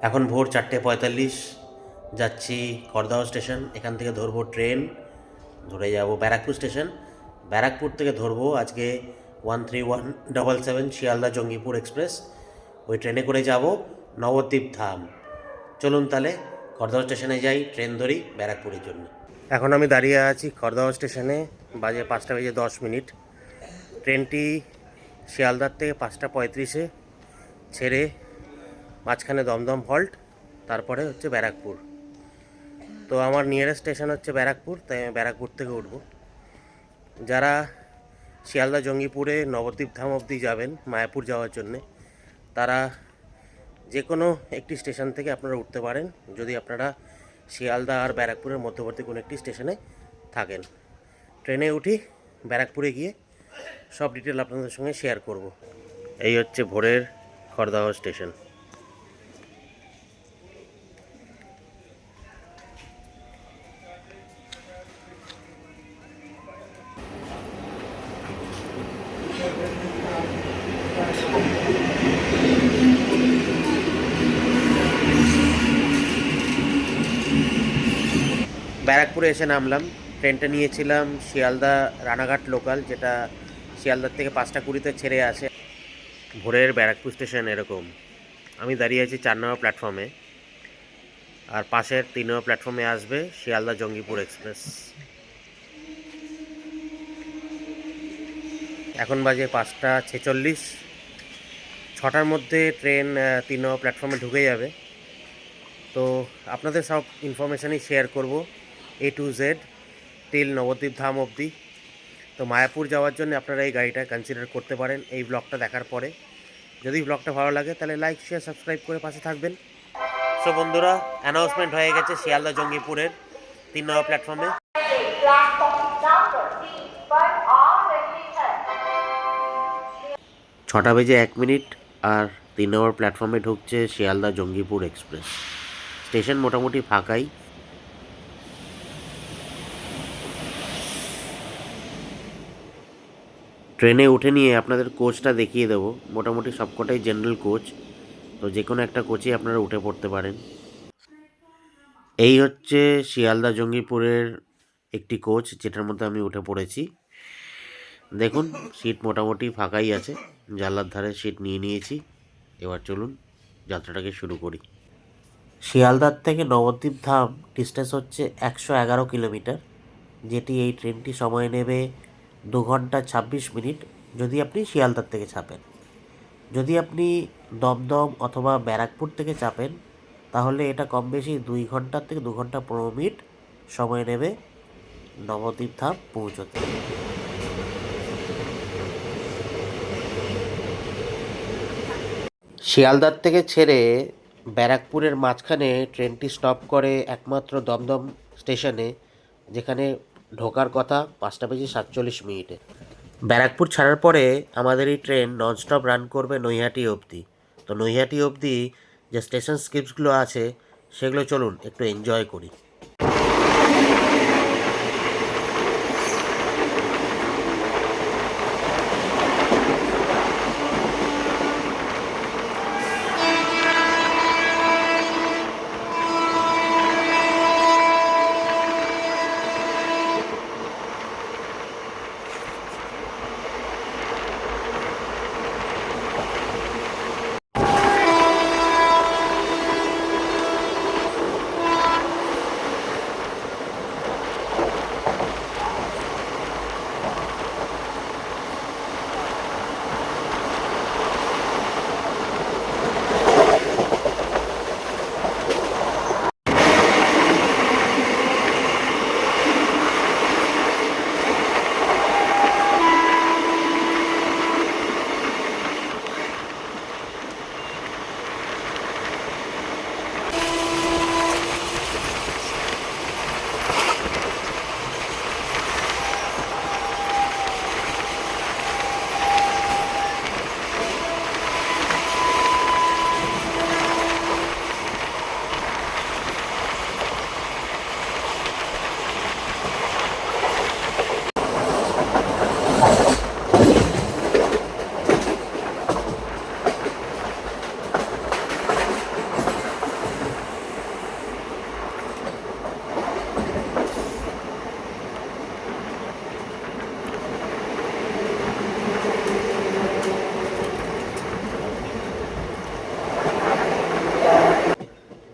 এখন ভোর 4:45, যাচ্ছি খড়দহ স্টেশন। এখান থেকে ধরবো ট্রেন, ধরে যাব ব্যারাকপুর স্টেশন। ব্যারাকপুর থেকে ধরবো আজকে 13177 শিয়ালদা জঙ্গিপুর এক্সপ্রেস। ওই ট্রেনে করে যাব নবদ্বীপ ধাম। চলুন তাহলে খড়দহ স্টেশনে যাই, ট্রেন ধরি ব্যারাকপুরের জন্য। এখন আমি দাঁড়িয়ে আছি খড়দহ স্টেশনে, বাজে 5:10। ট্রেনটি শিয়ালদার থেকে 5:35-এ ছেড়ে মাঝখানে দমদম হল্ট, তারপরে হচ্ছে ব্যারাকপুর। তো আমার নিয়ারেস্ট স্টেশন হচ্ছে ব্যারাকপুর, তাই আমি ব্যারাকপুর থেকে উঠব। যারা শিয়ালদা জঙ্গিপুরে নবদ্বীপ ধাম অবধি যাবেন মায়াপুর যাওয়ার জন্যে, তারা যে কোনো একটি স্টেশন থেকে আপনারা উঠতে পারেন, যদি আপনারা শিয়ালদা আর ব্যারাকপুরের মধ্যবর্তী কোনো একটি স্টেশনে থাকেন। ট্রেনে উঠি, ব্যারাকপুরে গিয়ে সব ডিটেল আপনাদের সঙ্গে শেয়ার করব। এই হচ্ছে ভোরের খড়দহ স্টেশন। ব্যারাকপুরে এসে নামলাম। ট্রেনটা নিয়েছিলাম শিয়ালদা রানাঘাট লোকাল, যেটা শিয়ালদার থেকে 5:20-তে ছেড়ে আসে। ভোরের ব্যারাকপুর স্টেশন এরকম। আমি দাঁড়িয়ে আছি 4 নম্বর প্ল্যাটফর্মে, আর পাশের 3 নম্বর প্ল্যাটফর্মে আসবে শিয়ালদা জঙ্গিপুর এক্সপ্রেস। এখন বাজে 5:46। 6টার মধ্যে ট্রেন 3 নম্বর প্ল্যাটফর্মে ঢুকে যাবে। তো আপনাদের সব ইনফরমেশানই শেয়ার করব, A to Z till Nabadwip Dham অবধি। তো মায়াপুর যাওয়ার জন্য আপনারা এই গাড়িটা কনসিডার করতে পারেন এই ব্লগটা দেখার পরে। যদি ব্লগটা ভালো লাগে তাহলে লাইক, শেয়ার, সাবস্ক্রাইব করে পাশে থাকবেন। সো বন্ধুরা, অ্যানাউন্সমেন্ট হয়ে গেছে শিয়ালদা জঙ্গিপুরের 3 নম্বর প্ল্যাটফর্মে। 6:01 আর 3 নম্বর প্ল্যাটফর্মে ঢুকছে শিয়ালদা জঙ্গিপুর এক্সপ্রেস। স্টেশন মোটামুটি ফাঁকাই। ট্রেনে উঠে নিয়ে আপনাদের কোচটা দেখিয়ে দেবো। মোটামুটি সবকটাই জেনারেল কোচ, তো যে কোনো একটা কোচে আপনারা উঠে পড়তে পারেন। এই হচ্ছে শিয়ালদা জঙ্গিপুরের একটি কোচ, যেটার মধ্যে আমি উঠে পড়েছি। দেখুন, সিট মোটামুটি ফাঁকাই আছে, জানলার ধারে সিট নিয়ে নিয়েছি। এবার চলুন যাত্রাটাকে শুরু করি। শিয়ালদার থেকে নবদ্বীপ ধাম ডিস্টেন্স হচ্ছে 111 কিলোমিটার, যেটি এই ট্রেনটি সময় নেবে 2 ঘন্টা 26 মিনিট যদি আপনি শিয়ালদার থেকে চাপেন। যদি আপনি দমদম অথবা ব্যারাকপুর থেকে চাপেন, তাহলে এটা কম বেশি 2 ঘন্টা থেকে 2 ঘন্টা 15 মিনিট সময় নেবে নবদ্বীপ ধাম পৌঁছতে। শিয়ালদার থেকে ছেড়ে ব্যারাকপুরের মাঝখানে ট্রেনটি স্টপ করে একমাত্র দমদম স্টেশনে, যেখানে ঢোকার কথা 5:47। ব্যারাকপুর ছাড়ার পরে আমাদের এই ট্রেন ননস্টপ রান করবে নৈহাটি অবধি। তো নৈহাটি অবধি যে স্টেশন স্কিপসগুলো আছে সেগুলো চলুন একটু এনজয় করি।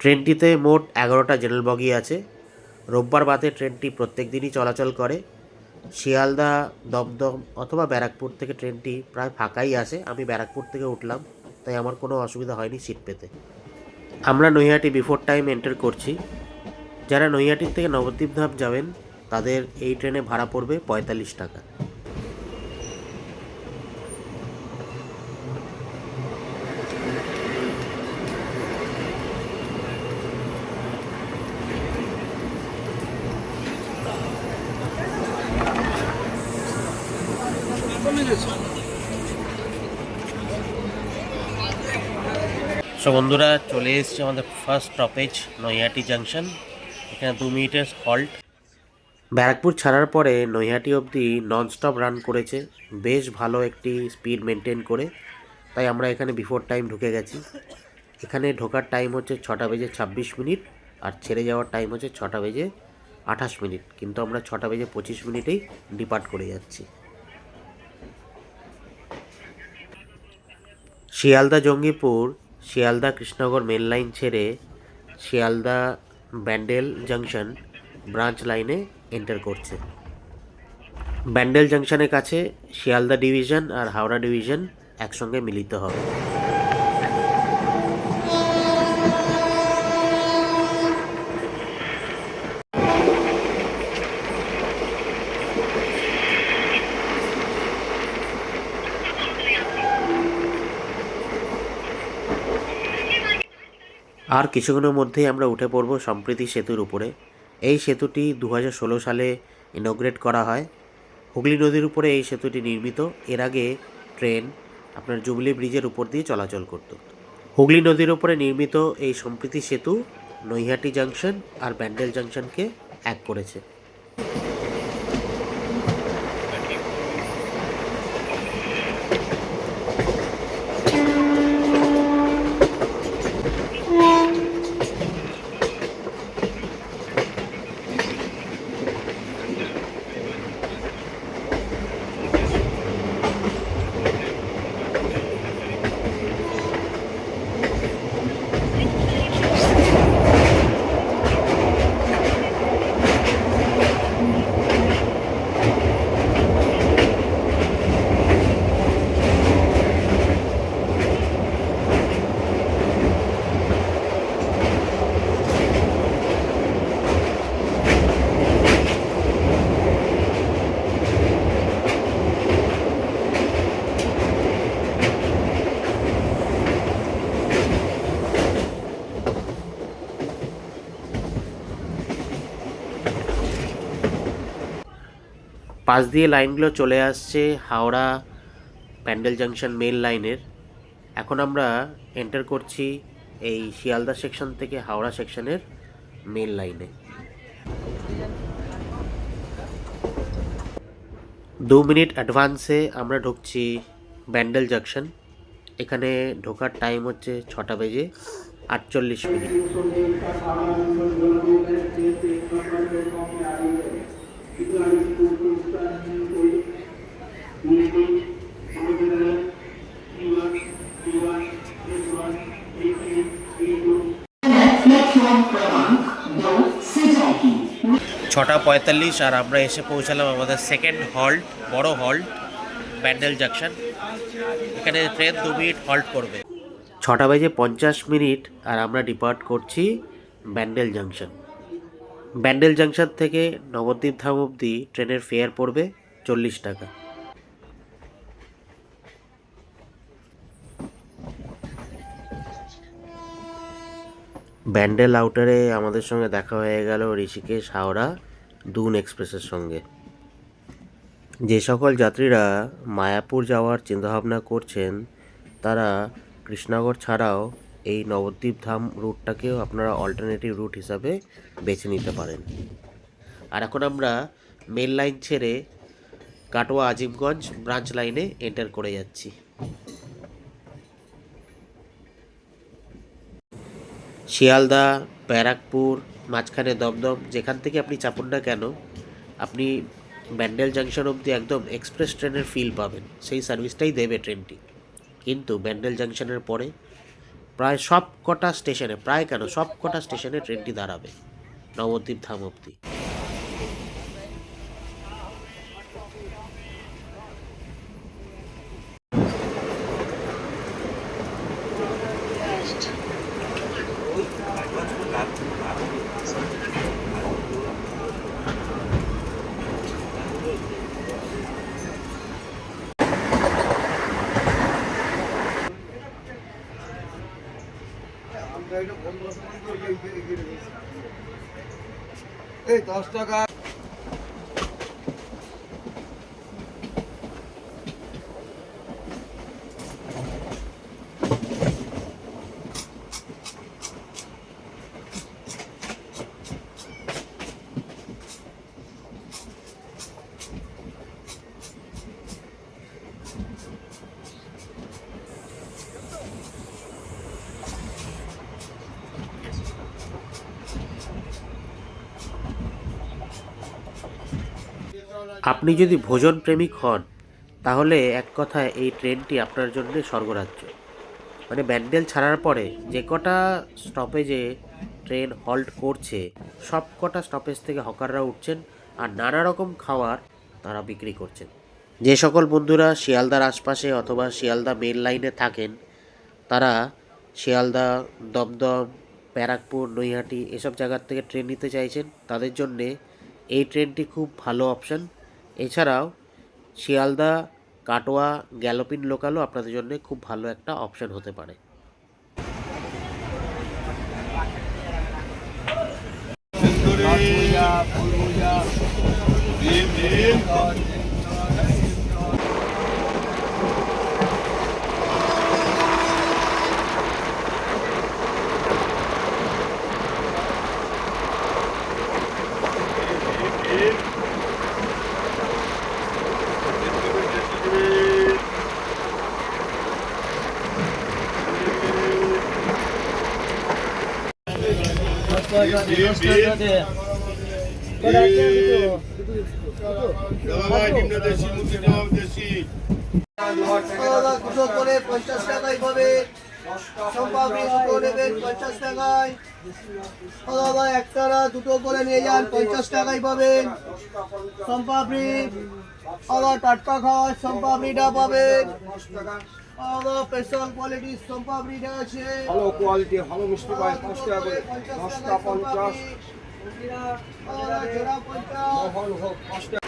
ট্রেনটিতে মোট 11টা জেনারেল বগি আছে। রোববার বাদে ট্রেনটি প্রত্যেক দিনই চলাচল করে। শিয়ালদা, দমদম অথবা ব্যারাকপুর থেকে ট্রেনটি প্রায় ফাঁকাই আসে। আমি ব্যারাকপুর থেকে উঠলাম, তাই আমার কোনো অসুবিধা হয়নি সিট পেতে। আমরা নৈহাটি বিফোর টাইম এন্টার করছি। যারা নৈহাটির থেকে নবদ্বীপ ধাম যাবেন তাদের এই ট্রেনে ভাড়া পড়বে 45 টাকা। সো বন্ধুরা, চলে এসেছে আমাদের ফার্স্ট স্টপেজ নৈহাটি জাংশন। এখানে 2 মিনিটের হল্ট। ব্যারাকপুর ছাড়ার পরে নৈহাটি অবধি ননস্টপ রান করেছে, বেশ ভালো একটি স্পিড মেনটেন করে। তাই আমরা এখানে বিফোর টাইম ঢুকে গেছি। এখানে ঢোকার টাইম হচ্ছে 6টা বেজে 26 মিনিট, আর ছেড়ে যাওয়ার টাইম হচ্ছে 6টা বেজে 28 মিনিট। কিন্তু আমরা 6টা বেজে 25 মিনিটেই ডিপার্ট করে যাচ্ছি। শিয়ালদা জঙ্গিপুর, শিয়ালদা কৃষ্ণনগর মেন লাইন ছেড়ে শিয়ালদা ব্যান্ডেল জাংশন ব্রাঞ্চ লাইনে এন্টার করছে। ব্যান্ডেল জাংশনের কাছে শিয়ালদা ডিভিশন আর হাওড়া ডিভিশন একসঙ্গে মিলিত হবে। আর কিছুক্ষণের মধ্যেই আমরা উঠে পড়ব সম্প্রীতি সেতুর উপরে। এই সেতুটি 2016 সালে ইনগ্রেট করা হয়। হুগলি নদীর উপরে এই সেতুটি নির্মিত। এর আগে ট্রেন আপনার জুবিলি ব্রিজের উপর দিয়ে চলাচল করত। হুগলি নদীর উপরে নির্মিত এই সম্প্রীতি সেতু নৈহাটি জাংশন আর ব্যান্ডেল জাংশনকে এক করেছে। পাশ দিয়ে লাইনগুলো চলে আসছে হাওড়া ব্যান্ডেল জাংশন মেন লাইনের। এখন আমরা এন্টার করছি এই শিয়ালদা সেকশন থেকে হাওড়া সেকশনের মেন লাইনে। 2 মিনিট অ্যাডভান্সে আমরা ঢুকছি ব্যান্ডেল জাংশন। এখানে ঢোকার টাইম হচ্ছে 6টা বেজে 48 মিনিট। ছটা 45 আর আমরা এসে পৌঁছালাম আমাদের সেকেন্ড হল্ট, বড় হল্ট ব্যান্ডেল জাংশন। এখানে ট্রেন 2 মিনিট হল্ট করবে। 6টা বেজে 50 মিনিট আর আমরা ডিপার্ট করছি ব্যান্ডেল জাংশন। ব্যান্ডেল জাংশন থেকে নবদ্বীপ ধাম অবধি ট্রেনের ফেয়ার পড়বে 40 টাকা। ব্যান্ডেল আউটারে আমাদের সঙ্গে দেখা হয়ে গেল ঋষিকেশ হাওড়া দুন এক্সপ্রেসের সঙ্গে। যে সকল যাত্রীরা মায়াপুর যাওয়ার চিন্তাভাবনা করছেন তারা কৃষ্ণনগর ছাড়াও এই নবদ্বীপ ধাম রুটটাকেও আপনারা অল্টারনেটিভ রুট হিসাবে বেছে নিতে পারেন। আর এখন আমরা মেন লাইন ছেড়ে কাটোয়া আজিমগঞ্জ ব্রাঞ্চ লাইনে এন্টার করে যাচ্ছি। শিয়ালদা, ব্যারাকপুর, মাঝখানে দমদম, যেখান থেকে আপনি চাপুন না কেন আপনি ব্যান্ডেল জাংশন অবধি একদম এক্সপ্রেস ট্রেনের ফিল পাবেন। সেই সার্ভিসটাই দেবে ট্রেনটি। কিন্তু ব্যান্ডেল জাংশনের পরে প্রায় সব কটা স্টেশনে, প্রায় কেন সব কটা স্টেশনে ট্রেনটি দাঁড়াবে নবদ্বীপ ধাম অবধি। এই 10 টাকা। আপনি যদি ভোজন প্রেমিক হন তাহলে এক কথায় এই ট্রেনটি আপনার জন্য স্বর্গরাজ্য। মানে ব্যান্ডেল ছাড়ার পরে যে কটা স্টপেজে ট্রেন হল্ট করছে সব কটা স্টপেজ থেকে হকাররা উঠছেন আর নানা রকম খাবার তারা বিক্রি করছেন। যে সকল বন্ধুরা শিয়ালদার আশপাশে অথবা শিয়ালদা মেন লাইনে থাকেন তারা শিয়ালদা, দমদম, ব্যারাকপুর, নৈহাটি এসব জায়গার থেকে ট্রেন নিতে চাইছেন, তাদের জন্যে এই ট্রেনটি খুব ভালো অপশান। এছাড়াও শিয়ালদা, কাটোয়া, গ্যালোপিন লোকালও আপনাদের জন্য খুব ভালো একটা অপশান হতে পারে। দুটো করে 50 টাকায় পাবে। সম্পাবড়ি দুটো নেবেন 50 টাকায়। দাদা একটারা দুটো করে নিয়ে যান 50 টাকায় পাবেন। সম্পাবড়ি দাদা টাটকা খাওয়ার সম্পাবড়িটা পাবেন। দাদা স্পেশাল কোয়ালিটির সম্পাবড়িটা আছে। ভালো কোয়ালিটি, ভালো মিষ্টি পাই 5 টাকা করে, 10টা 50, দাদা জোড়া 50। মহল হোক 5 টাকা।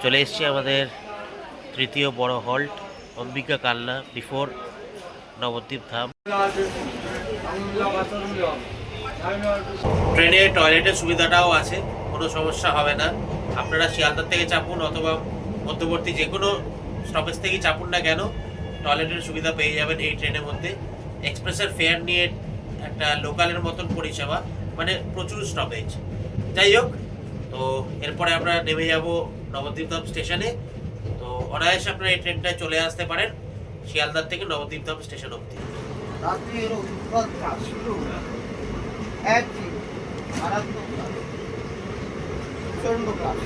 চলে এসেছি আমাদের তৃতীয় বড় হল্ট অম্বিকা কালনা বিফোর নবদ্বীপ ধাম। ট্রেনে টয়লেটের সুবিধাটাও আছে, কোনো সমস্যা হবে না। আপনারা শিয়ালদার থেকে চাপুন অথবা মধ্যবর্তী যে কোনো স্টপেজ থেকেই চাপুন না কেন, টয়লেটের সুবিধা পেয়ে যাবেন এই ট্রেনের মধ্যে। এক্সপ্রেসের ফেয়ার নিয়ে একটা লোকালের মতন পরিষেবা, মানে প্রচুর স্টপেজ। যাই হোক, তো এরপরে আমরা নেমে যাব নবদ্বীপধাম স্টেশনে। তো অনায়াসে আপনারা এই ট্রেনটায় চলে আসতে পারেন শিয়ালদার থেকে নবদ্বীপধাম স্টেশন অবধি। রাত্রি এলো উৎকল কাজ শুরু, একদিন মারাত্মক কাজ, প্রচণ্ড কাজ।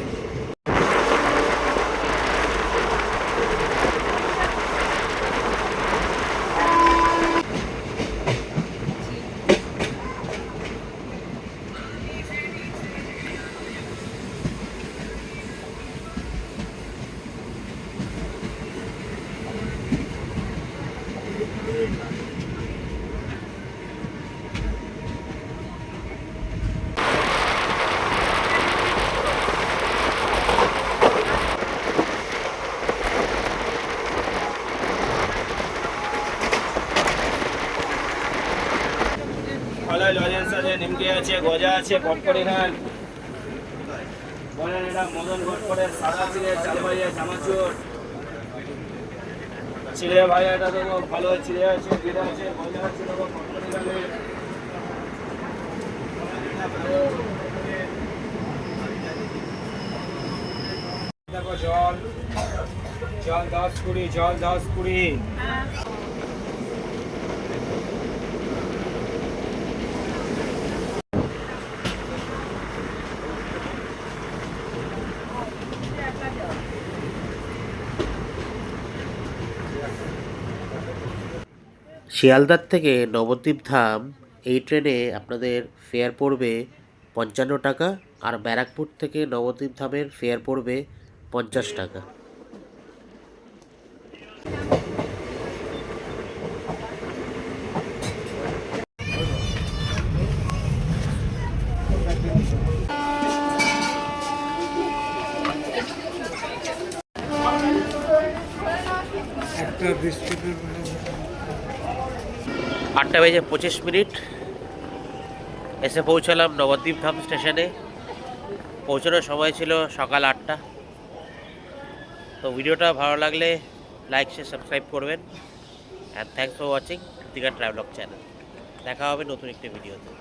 ফলায় লজেন্স আছে, নিমকি আছে, গজা আছে, পপকর্ন খান। বলেন এটা মদন ঘটপড়ের সাদা চিড়ে, চালবাইয়া, চামাচুর। চিড়ে ভাই এটা দেবো, ভালো চিড়ে আছে, জিরা আছে, গজা আছে, দেবো পপকর্ন খাবে। দেখো জল, জল 10-20, জল 10-20। শিয়ালদার থেকে নবদ্বীপধাম এই ট্রেনে আপনাদের ফেয়ার পড়বে 55 টাকা, আর ব্যারাকপুর থেকে নবদ্বীপধামের ফেয়ার পড়বে 50 টাকা। একটা বিস্কুটের 8:25 এসে পৌঁছালাম নবদ্বীপধাম স্টেশনে। পৌঁছানোর সময় ছিল সকাল 8টা। তো ভিডিওটা ভালো লাগলে লাইক শেয়ার সাবস্ক্রাইব করবেন। And thanks for watching Krittika travelogue channel. দেখা হবে নতুন একটি ভিডিওতে।